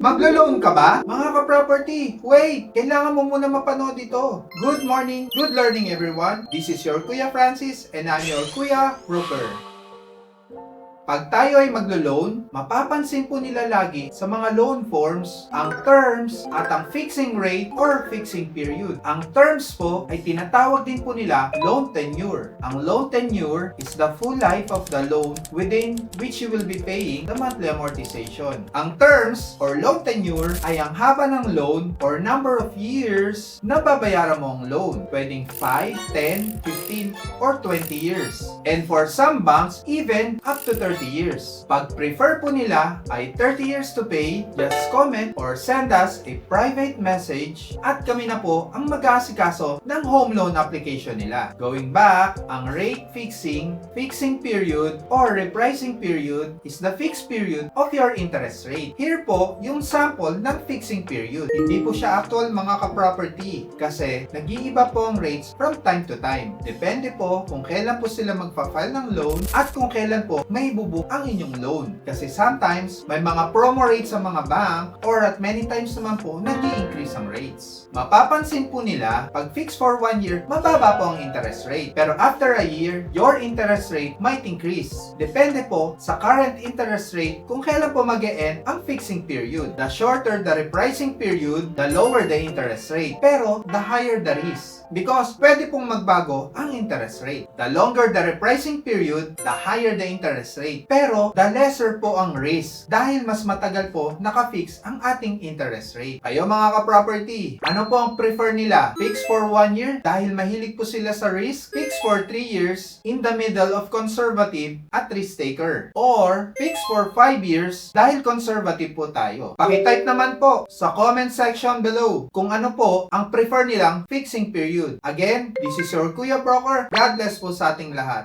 Maglo-loan ka ba? Mga ka-property, wait! Kailangan mo muna mapanood ito. Good morning, good learning everyone. This is your Kuya Francis and I'm your Kuya Rooker. Pag tayo ay maglo-loan, mapapansin po nila lagi sa mga loan forms ang terms at ang fixing rate or fixing period. Ang terms po ay tinatawag din po nila loan tenure. Ang loan tenure is the full life of the loan within which you will be paying the monthly amortization. Ang terms or loan tenure ay ang haba ng loan or number of years na babayaran mo ang loan. Pwedeng 5, 10, 15, or 20 years. And for some banks, even up to 30 years. Pag prefer po nila ay 30 years to pay, just comment or send us a private message at kami na po ang mag-aasikaso ng home loan application nila. Going back, ang rate fixing, fixing period, or repricing period is the fixed period of your interest rate. Here po yung sample ng fixing period. Hindi po siya actual mga ka-property kasi nag-iiba po ang rates from time to time. Depende po kung kailan po sila magpa-file ng loan at kung kailan po may bubuo ang inyong loan. Kasi sometimes, may mga promo rates sa mga bank or at many times naman po, nag-i-increase ang rates. Mapapansin po nila, pag fixed for 1 year, mababa po ang interest rate. Pero after a year, your interest rate might increase. Depende po sa current interest rate kung kailan po mag-e-end ang fixing period. The shorter the repricing period, the lower the interest rate. Pero, the higher the risk. Because pwede pong magbago ang interest rate. The longer the repricing period, the higher the interest rate. Pero, the lesser po ang risk dahil mas matagal po naka-fix ang ating interest rate. Kayo mga ka-property, ano po ang prefer nila? Fix for 1 year dahil mahilig po sila sa risk? Fix for 3 years in the middle of conservative at risk taker? Or fix for 5 years dahil conservative po tayo? Pakitype naman po sa comment section below kung ano po ang prefer nilang fixing period. Again, this is your Kuya Broker. God bless po sa ating lahat.